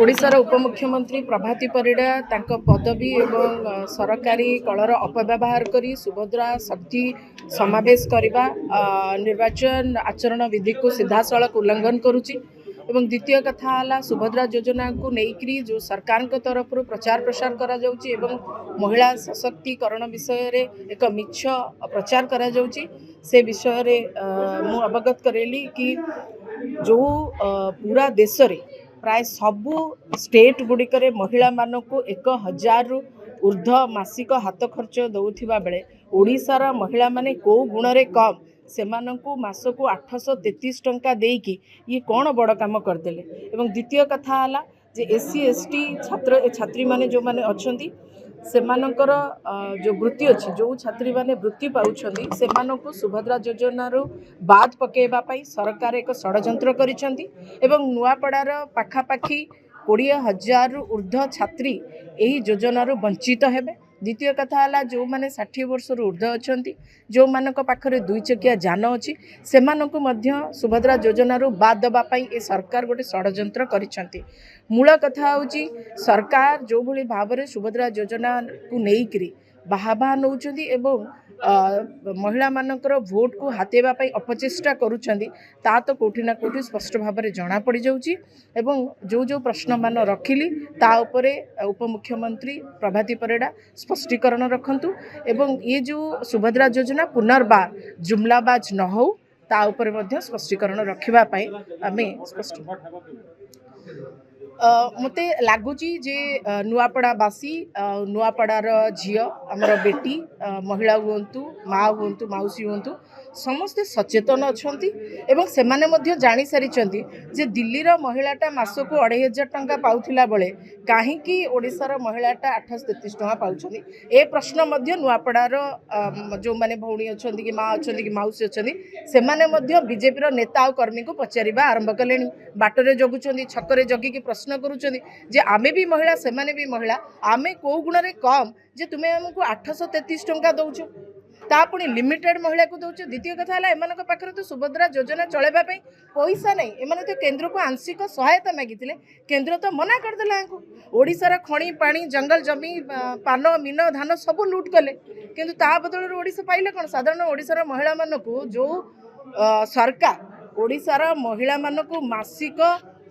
ओडिशार उपमुख्यमंत्री प्रभाती परिड़ा तांको पदवी एवं सरकारी कलर अपव्यवहार करी सुभद्रा शक्ति समावेश करने निर्वाचन आचरण विधि को सीधासलख उल्लंघन करुच्ची। एवं द्वितीय कथा है सुभद्रा योजना को लेकरी जो सरकार तरफ प्रचार प्रसार करा जाउची एवं महिला सशक्तिकरण विषय रे एक मिछ प्रचार करा जाउची। से विषय रे मु अवगत करेली कि जो पूरा देश रे प्राय सबू स्टेट गुड़िकर महिला मानक 1000 रु ऊर्ध्व मासिक हाथ खर्च दौथिबा बेले ओडिशार महिला माने को गुण रे कम से मासकू 833 टंका देकी ये कौन बड़ काम करदेले। एवं द्वितीय कथा है जे SC ST छात्र छात्री माने जो माने अच्छी से जो वृत्ति अच्छी जो छात्री माने वृत्ति पाउछंती से सुभद्रा योजनार बाद पकेवाई सरकार एक षड्यंत्र करिसेंती एवं नुआपड़ार पाखापाखि 20,000 रु ऊर्ध्व छात्री यही योजनार वंचित हेबे। द्वितीय कथा है जो मैंने 60 वर्ष ऊर्ध्व अच्छा जो मान पाखे 2 चकिया जान अच्छी से सुभद्रा योजनार बाद देवाई ए सरकार गोटे षड्यंत्र करिसेंती। मूल कथा हूँ सरकार जो भली भाव में सुभद्रा योजना को लेकरी बाहा नौचंती एवं महिला मानकर भोट को हाथेवाई अपचेष्टा करुँच ता तो कोठी ना कोठी स्पष्ट भाव में जना पड़ जाऊँगी। एवं जो जो प्रश्न मान रखिली ता उपरे उपमुख्यमंत्री प्रभाती परिड़ा स्पष्टीकरण रखंतु एवं ये जो सुभद्रा योजना पुनर्बार जुमलाबाज न हो ता उपरे मध्य स्पष्टीकरण रखिबा पई आमे स्पष्ट मते लगुच जे नुआपड़ावासी नुआपड़ार झील आमर बेटी महिला हूँ माँ हूँ मौसी हूँ समस्ते सचेतन अच्छा एवं से माने जानी सारी जे दिल्लीर महिलाटा मासकू 2,500 टंका पाउथिला बेले कहीं ओडिशार महिलाटा 833 टंका पाउछंती। ए प्रश्न नुआपड़ार जो माने भौणी अच्छा कि माँ अच्छा कि मौसी अच्छा से माने बीजेपी नेता और कर्मी को पचारिबा आरंभ कले बाटरे जगुंट छकरे जगिकी प्रश्न करुँच जे आमे भी महिला से माने भी महिला आमे को गुण रे कम जे तुम्हें आमको 833 टंका दौच ता पुणी लिमिटेड महिला को दौच। द्वितीय कथा है एम पाखे तो सुभद्रा योजना चलैबा पैसा नहीं एमाने तो केन्द्र को आंशिक सहायता मागिथिले केन्द्र तो मना करदेला। ओडिशार खणी पानी जंगल जमी पान मीन धान सब लुट कले किंतु ता बदल ओडिशा पाइले कौन साधारण ओडिशार महिला मानकू जो सरकार ओडिशार महिला मानकू मासिक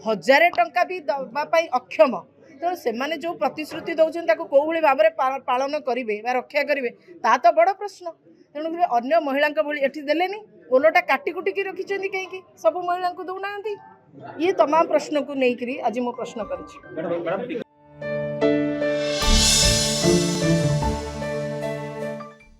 1000 टंका भी दवाई अक्षम तो से माने जो प्रतिश्रुति दौरान कौ भाई भाव में पालन करेंगे रक्षा करेंगे ता तो बड़ प्रश्न। तेणुक अन्य महिला ये देलेनी ओलटा काटिकुटिकी रखिंट कहीं सब महिला को दौना ये तमाम प्रश्न को लेकर आज मो प्रश्न कर